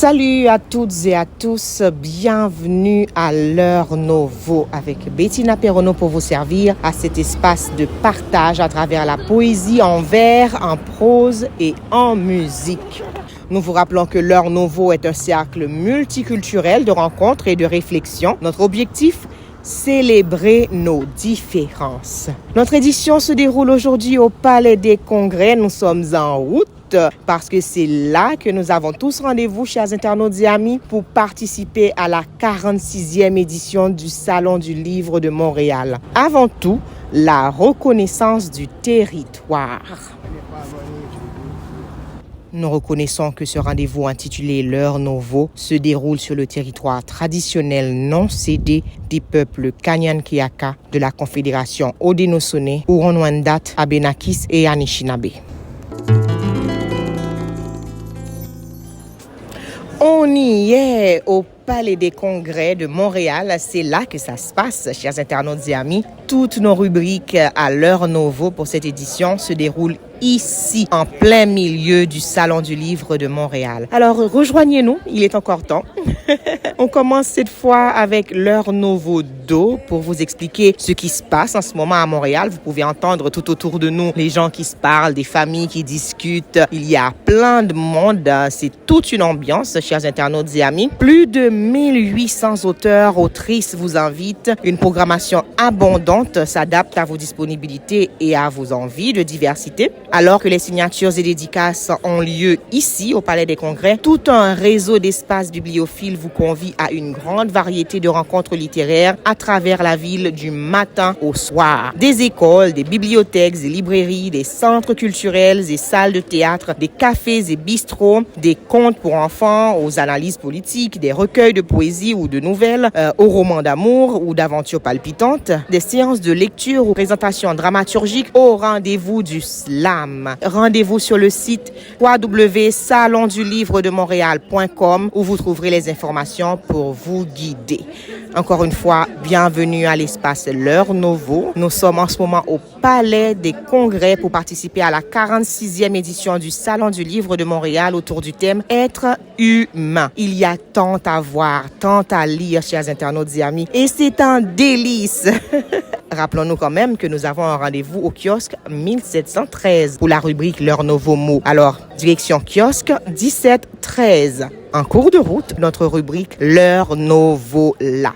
Salut à toutes et à tous, bienvenue à l'heure Novo avec Bettina Perrono pour vous servir à cet espace de partage à travers la poésie en vers, en prose et en musique. Nous vous rappelons que l'heure Novo est un cercle multiculturel de rencontres et de réflexions. Notre objectif, célébrer nos différences. Notre édition se déroule aujourd'hui au Palais des Congrès. Nous sommes en route parce que c'est là que nous avons tous rendez-vous, chers internautes et amis, pour participer à la 46e édition du Salon du Livre de Montréal. Avant tout, la reconnaissance du territoire. Nous reconnaissons que ce rendez-vous intitulé l'heure Novo se déroule sur le territoire traditionnel non cédé des peuples Kanyan-Kiaka de la Confédération Haudenosaunee, Huron-Wendat, Abénakis et Anishinaabe. On y est au Palais des Congrès de Montréal. C'est là que ça se passe, chers internautes et amis. Toutes nos rubriques à l'heure Novo pour cette édition se déroulent ici, en plein milieu du Salon du Livre de Montréal. Alors, rejoignez-nous, il est encore temps. On commence cette fois avec l'heure Novo d'eau pour vous expliquer ce qui se passe en ce moment à Montréal. Vous pouvez entendre tout autour de nous les gens qui se parlent, des familles qui discutent. Il y a plein de monde. C'est toute une ambiance, chers internautes et amis. Plus de 1800 auteurs, autrices vous invitent. Une programmation abondante s'adapte à vos disponibilités et à vos envies de diversité. Alors que les signatures et dédicaces ont lieu ici, au Palais des Congrès, tout un réseau d'espaces bibliophiles vous convie à une grande variété de rencontres littéraires à travers la ville du matin au soir. Des écoles, des bibliothèques et librairies, des centres culturels et salles de théâtre, des cafés et bistrots, des contes pour enfants, aux analyses politiques, des recueils de poésie ou de nouvelles, aux romans d'amour ou d'aventures palpitantes, des séances de lecture ou présentations dramaturgiques au rendez-vous du slam. Rendez-vous sur le site www.salondulivredemontréal.com où vous trouverez les informations pour vous guider. Encore une fois, bienvenue à l'espace l'heure Novo. Nous sommes en ce moment au Palais des Congrès pour participer à la 46e édition du Salon du Livre de Montréal autour du thème Être humain. Il y a tant à voir, tant à lire, chers internautes et amis, et c'est un délice. Rappelons-nous quand même que nous avons un rendez-vous au kiosque 1713 pour la rubrique l'heure Novo mot. Alors, direction kiosque 1713. En cours de route, notre rubrique l'heure Novo là.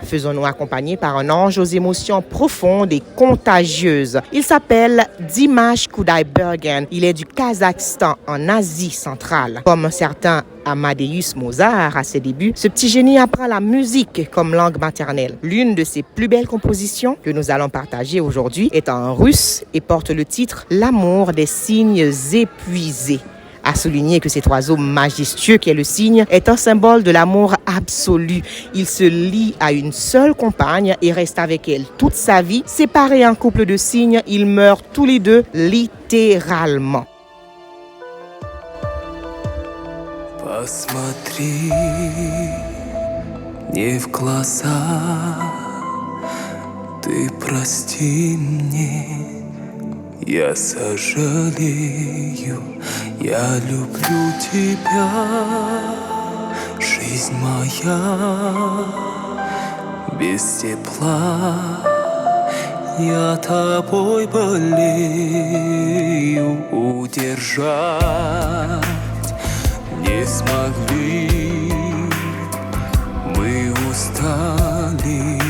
Faisons-nous accompagner par un ange aux émotions profondes et contagieuses. Il s'appelle Dimash Kudaibergen. Il est du Kazakhstan, en Asie centrale. Comme un certain Amadeus Mozart à ses débuts, ce petit génie apprend la musique comme langue maternelle. L'une de ses plus belles compositions que nous allons partager aujourd'hui est en russe et porte le titre « L'amour des cygnes épuisés ». À souligner que cet oiseau majestueux qui est le cygne est un symbole de l'amour absolu. Il se lie à une seule compagne et reste avec elle toute sa vie. Séparés en couple de cygnes, ils meurent tous les deux littéralement. Посмотри мне в глаза, ты прости мне. Я сожалею, я люблю тебя, жизнь моя без тепла, я тобой болею, удержать не смогли, мы устали,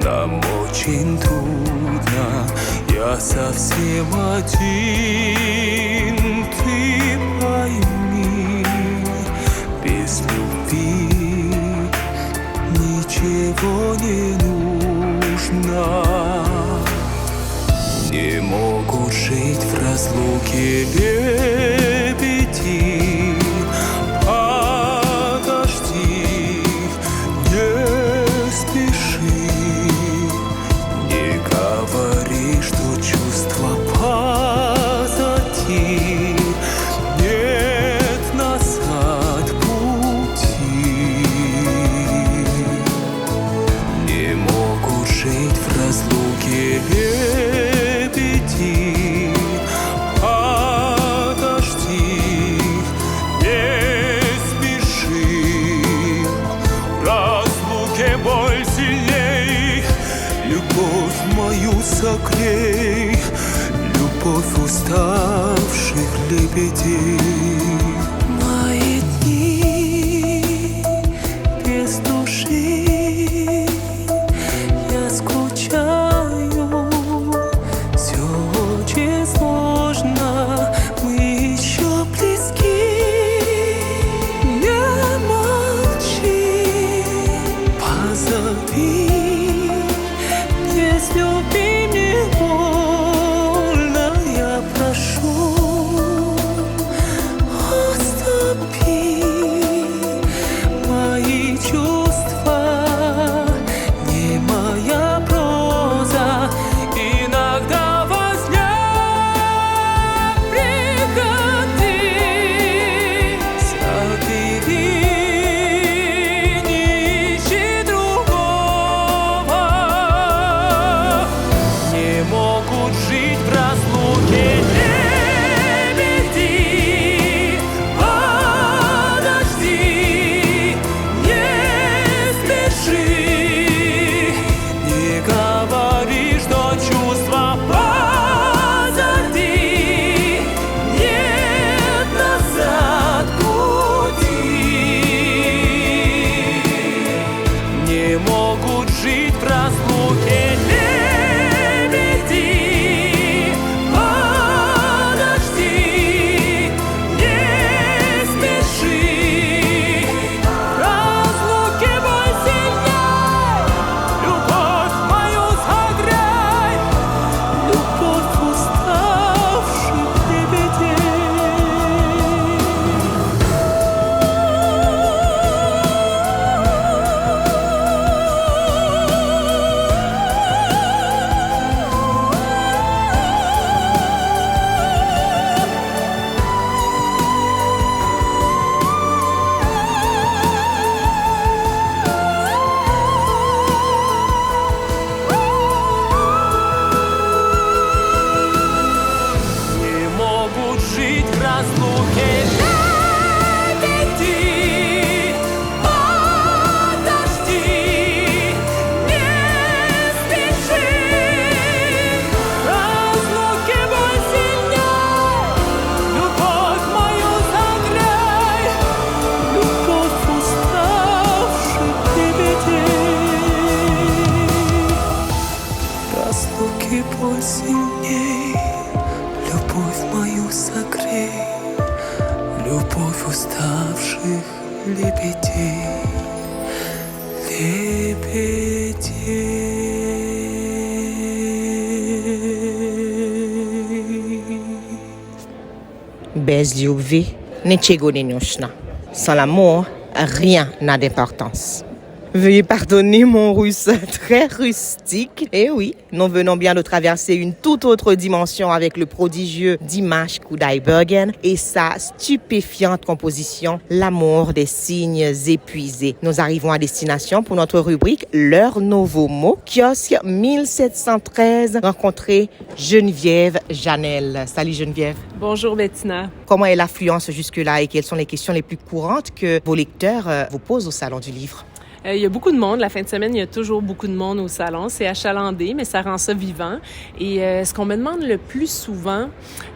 нам очень трудно. Я совсем один, ты пойми, без любви ничего не нужно. Не могут жить в разлуке лебеди, подожди, не спеши, не говори, что чувства позади, нет назад пути. Не могут жить в разлуке лебеди, подожди. мою согрей, любовь уставших лебедей. Мои дни без души, я скучаю, все очень сложно, мы еще близки. Не молчи, Позови, без любви мне больно, я прошу, отступи. мои чувства, не моя проза, иногда во сне приходи, забери, не ищи другого. Не могут жить в разлуке лебеди. Подожди, не спеши, не говори, что чувства позади. Нет назад пути. Не могут жить в разлуке лебеди. Подожди, не спеши, в разлуке боль сильней, любовь мою согрей, Любовь уставших лебедей. не могут жить в разлуке лебеди. Подожди, не спеши, в разлуке боль сильней, любовь мою согрей. Любовь уставших лебедей. Разлуки боль сильней, любовь мою согрей, любовь уставших лебедей, лебедей. Bez любви, ничего не нужно. Sans l'amour, rien n'a d'importance. Veuillez pardonner mon russe très rustique. Eh oui, nous venons bien de traverser une toute autre dimension avec le prodigieux Dimash Kudaibergen et sa stupéfiante composition L'amour des signes épuisés. Nous arrivons à destination pour notre rubrique L'heure nouveau mot, kiosque 1713, rencontrer Geneviève Janel. Salut Geneviève. Bonjour Bettina. Comment est l'affluence jusque-là et quelles sont les questions les plus courantes que vos lecteurs vous posent au Salon du Livre? Il y a beaucoup de monde. La fin de semaine, il y a toujours beaucoup de monde au salon. C'est achalandé, mais ça rend ça vivant. Et ce qu'on me demande le plus souvent,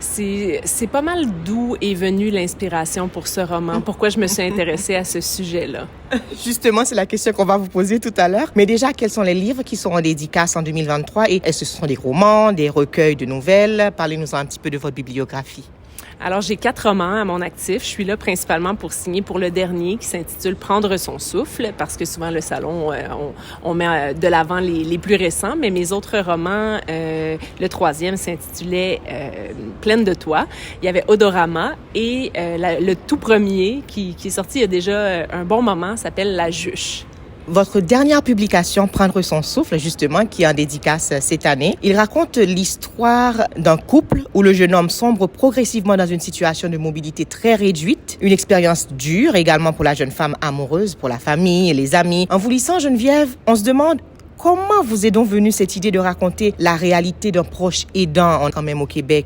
c'est pas mal d'où est venue l'inspiration pour ce roman. Pourquoi je me suis intéressée à ce sujet-là. Justement, c'est la question qu'on va vous poser tout à l'heure. Mais déjà, quels sont les livres qui seront en dédicace en 2023? Et est-ce que ce sont des romans, des recueils de nouvelles? Parlez-nous un petit peu de votre bibliographie. Alors, j'ai 4 romans à mon actif. Je suis là principalement pour signer pour le dernier qui s'intitule « Prendre son souffle » parce que souvent, le salon, on met de l'avant les plus récents. Mais mes autres romans, le troisième s'intitulait « Pleine de toi ». Il y avait « Odorama » et le tout premier qui est sorti il y a déjà un bon moment s'appelle « La Juche ». Votre dernière publication, Prendre son souffle, justement, qui est en dédicace cette année, il raconte l'histoire d'un couple où le jeune homme sombre progressivement dans une situation de mobilité très réduite, une expérience dure également pour la jeune femme amoureuse, pour la famille et les amis. En vous lisant, Geneviève, on se demande comment vous est donc venue cette idée de raconter la réalité d'un proche aidant quand même au Québec?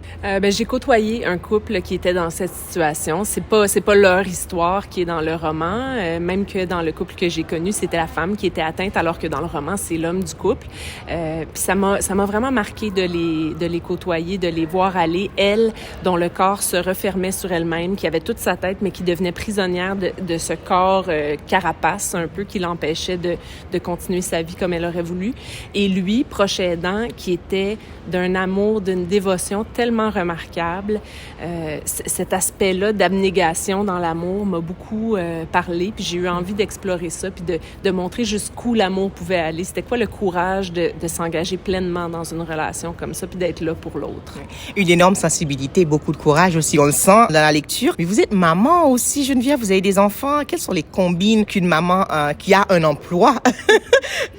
J'ai côtoyé un couple qui était dans cette situation. C'est pas leur histoire qui est dans le roman. Même que dans le couple que j'ai connu, c'était la femme qui était atteinte, alors que dans le roman, c'est l'homme du couple. Puis ça m'a vraiment marqué de les côtoyer, de les voir aller. Elle, dont le corps se refermait sur elle-même, qui avait toute sa tête, mais qui devenait prisonnière de ce corps carapace un peu, qui l'empêchait de continuer sa vie comme elle aurait voulu. Et lui, proche aidant, qui était d'un amour, d'une dévotion tellement remarquable. Cet aspect-là d'abnégation dans l'amour m'a beaucoup parlé, puis j'ai eu envie d'explorer ça, puis de montrer jusqu'où l'amour pouvait aller. C'était quoi le courage de s'engager pleinement dans une relation comme ça, puis d'être là pour l'autre. Une énorme sensibilité, beaucoup de courage aussi, on le sent dans la lecture. Mais vous êtes maman aussi, Geneviève, vous avez des enfants. Quelles sont les combines qu'une maman qui a un emploi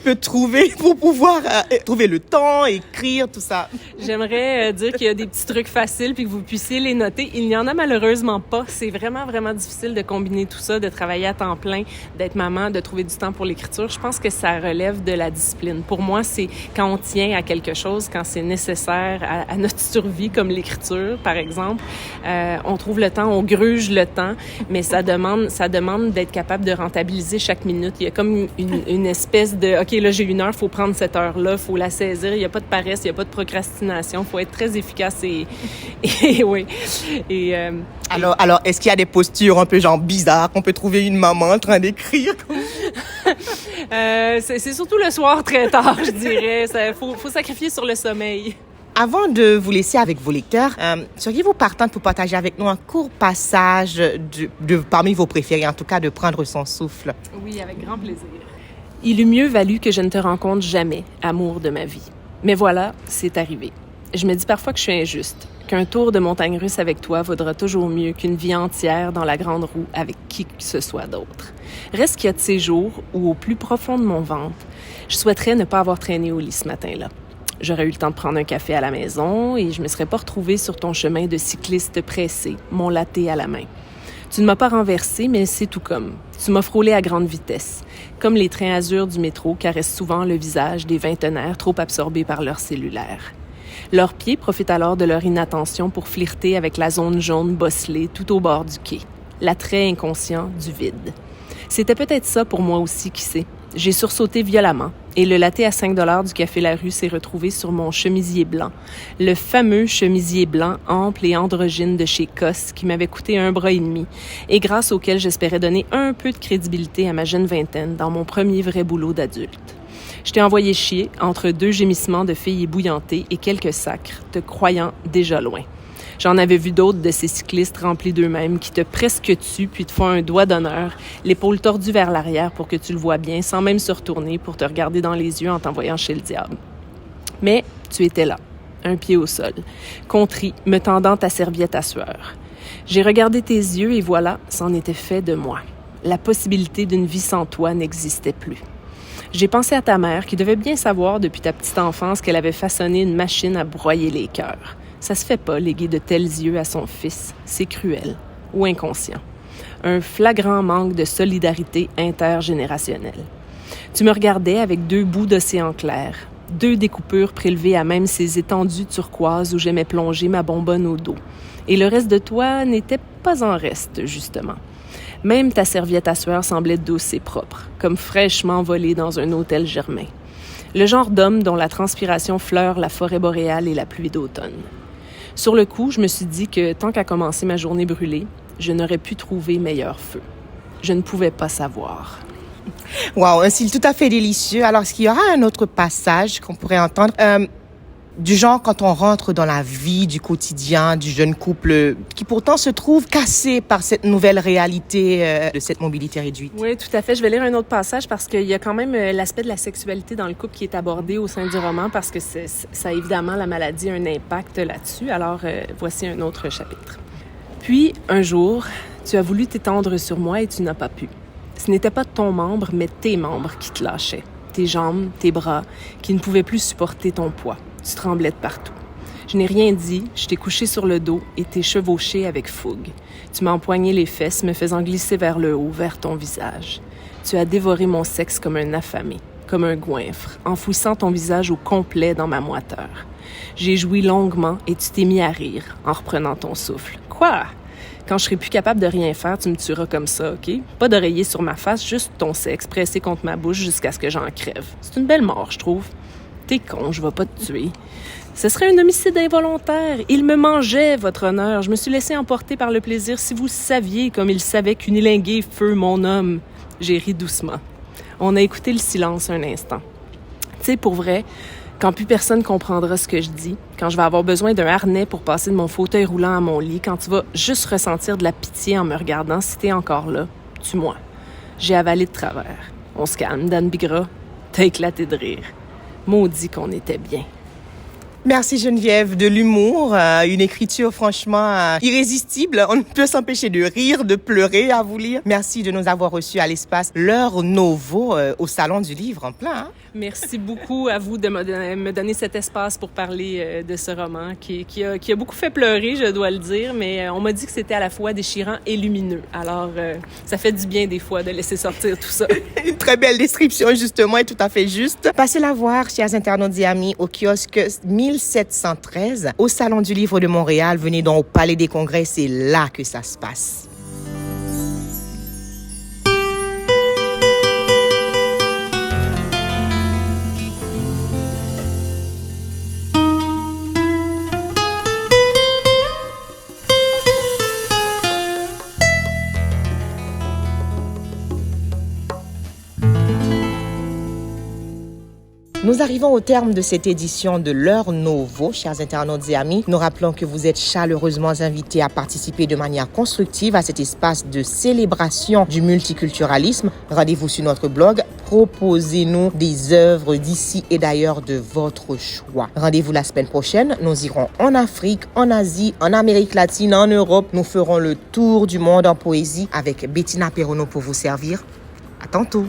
peut trouver pour pouvoir trouver le temps, écrire, tout ça? J'aimerais dire qu'il y a des petits trucs faciles puis que vous puissiez les noter. Il n'y en a malheureusement pas. C'est vraiment, vraiment difficile de combiner tout ça, de travailler à temps plein, d'être maman, de trouver du temps pour l'écriture. Je pense que ça relève de la discipline. Pour moi, c'est quand on tient à quelque chose, quand c'est nécessaire à notre survie, comme l'écriture, par exemple, on trouve le temps, on gruge le temps, mais ça demande d'être capable de rentabiliser chaque minute. Il y a comme une espèce de, OK, là, j'ai 1 heure, faut prendre cette heure-là, faut la saisir. Il n'y a pas de paresse, il n'y a pas de procrastination. Faut être très efficace et oui. Alors, est-ce qu'il y a des postures un peu genre bizarres qu'on peut trouver une maman en train d'écrire? C'est surtout le soir très tard, je dirais. Faut sacrifier sur le sommeil. Avant de vous laisser avec vos lecteurs, seriez-vous partante pour partager avec nous un court passage de parmi vos préférés, en tout cas de Prendre son souffle? Oui, avec grand plaisir. Il eût mieux valu que je ne te rencontre jamais, amour de ma vie. Mais voilà, c'est arrivé. Je me dis parfois que je suis injuste, qu'un tour de montagne russe avec toi vaudra toujours mieux qu'une vie entière dans la grande roue avec qui que ce soit d'autre. Reste qu'il y a de ces jours où, au plus profond de mon ventre, je souhaiterais ne pas avoir traîné au lit ce matin-là. J'aurais eu le temps de prendre un café à la maison et je me serais pas retrouvée sur ton chemin de cycliste pressé, mon latte à la main. Tu ne m'as pas renversé, mais c'est tout comme. Tu m'as frôlé à grande vitesse, comme les trains azur du métro caressent souvent le visage des vingtenaires trop absorbés par leur cellulaire. Leurs pieds profitent alors de leur inattention pour flirter avec la zone jaune bosselée tout au bord du quai, l'attrait inconscient du vide. C'était peut-être ça pour moi aussi, qui sait. J'ai sursauté violemment et le latte à 5 $ du Café La Rue s'est retrouvé sur mon chemisier blanc. Le fameux chemisier blanc ample et androgyne de chez Coss qui m'avait coûté 1,5 bras et grâce auquel j'espérais donner un peu de crédibilité à ma jeune vingtaine dans mon premier vrai boulot d'adulte. Je t'ai envoyé chier entre 2 gémissements de filles ébouillantées et quelques sacres, te croyant déjà loin. J'en avais vu d'autres de ces cyclistes remplis d'eux-mêmes qui te presque tuent puis te font un doigt d'honneur, l'épaule tordue vers l'arrière pour que tu le vois bien sans même se retourner pour te regarder dans les yeux en t'envoyant chez le diable. Mais tu étais là, un pied au sol, contrit, me tendant ta serviette à sueur. J'ai regardé tes yeux et voilà, c'en était fait de moi. La possibilité d'une vie sans toi n'existait plus. J'ai pensé à ta mère qui devait bien savoir depuis ta petite enfance qu'elle avait façonné une machine à broyer les cœurs. Ça se fait pas, léguer de tels yeux à son fils. C'est cruel ou inconscient. Un flagrant manque de solidarité intergénérationnelle. Tu me regardais avec 2 bouts d'océan clair, 2 découpures prélevées à même ces étendues turquoises où j'aimais plonger ma bonbonne au dos. Et le reste de toi n'était pas en reste, justement. Même ta serviette à sueur semblait douce et propre, comme fraîchement volée dans un hôtel germain. Le genre d'homme dont la transpiration fleure la forêt boréale et la pluie d'automne. Sur le coup, je me suis dit que tant qu'à commencer ma journée brûlée, je n'aurais pu trouver meilleur feu. Je ne pouvais pas savoir. Wow, un style tout à fait délicieux. Alors, est-ce qu'il y aura un autre passage qu'on pourrait entendre? Du genre, quand on rentre dans la vie du quotidien du jeune couple qui pourtant se trouve cassé par cette nouvelle réalité de cette mobilité réduite. Oui, tout à fait. Je vais lire un autre passage parce qu'il y a quand même l'aspect de la sexualité dans le couple qui est abordé au sein du roman parce que ça, évidemment, la maladie a un impact là-dessus. Alors, voici un autre chapitre. Puis, un jour, tu as voulu t'étendre sur moi et tu n'as pas pu. Ce n'était pas ton membre, mais tes membres qui te lâchaient. Tes jambes, tes bras, qui ne pouvaient plus supporter ton poids. Tu tremblais de partout. Je n'ai rien dit, je t'ai couché sur le dos et t'ai chevauché avec fougue. Tu m'as empoigné les fesses, me faisant glisser vers le haut, vers ton visage. Tu as dévoré mon sexe comme un affamé, comme un goinfre, enfouissant ton visage au complet dans ma moiteur. J'ai joui longuement et tu t'es mis à rire en reprenant ton souffle. Quoi? Quand je serai plus capable de rien faire, tu me tueras comme ça, OK? Pas d'oreiller sur ma face, juste ton sexe pressé contre ma bouche jusqu'à ce que j'en crève. C'est une belle mort, je trouve. T'es con, je vais pas te tuer. Ce serait un homicide involontaire. Il me mangeait, votre honneur. Je me suis laissé emporter par le plaisir. Si vous saviez comme il savait qu'unilinguer feu mon homme. J'ai ri doucement. On a écouté le silence un instant. Tu sais, pour vrai, quand plus personne comprendra ce que je dis, quand je vais avoir besoin d'un harnais pour passer de mon fauteuil roulant à mon lit, quand tu vas juste ressentir de la pitié en me regardant, si t'es encore là, tue-moi. J'ai avalé de travers. On se calme, Dan Bigra. T'as éclaté de rire. Maudit qu'on était bien. Merci Geneviève, de l'humour, une écriture franchement irrésistible. On ne peut s'empêcher de rire, de pleurer à vous lire. Merci de nous avoir reçus à l'espace L'Heure Novo au Salon du Livre en plein. Hein? Merci beaucoup à vous de me donner cet espace pour parler de ce roman qui a beaucoup fait pleurer, je dois le dire, mais on m'a dit que c'était à la fois déchirant et lumineux. Alors, ça fait du bien des fois de laisser sortir tout ça. Une très belle description, justement, et tout à fait juste. Passez la voir, chers internautes et amis, au kiosque 1713, au Salon du Livre de Montréal. Venez donc au Palais des Congrès, c'est là que ça se passe. Nous arrivons au terme de cette édition de L'Heure Novo, chers internautes et amis. Nous rappelons que vous êtes chaleureusement invités à participer de manière constructive à cet espace de célébration du multiculturalisme. Rendez-vous sur notre blog. Proposez-nous des œuvres d'ici et d'ailleurs de votre choix. Rendez-vous la semaine prochaine. Nous irons en Afrique, en Asie, en Amérique latine, en Europe. Nous ferons le tour du monde en poésie avec Bettina Perronneau pour vous servir. À tantôt.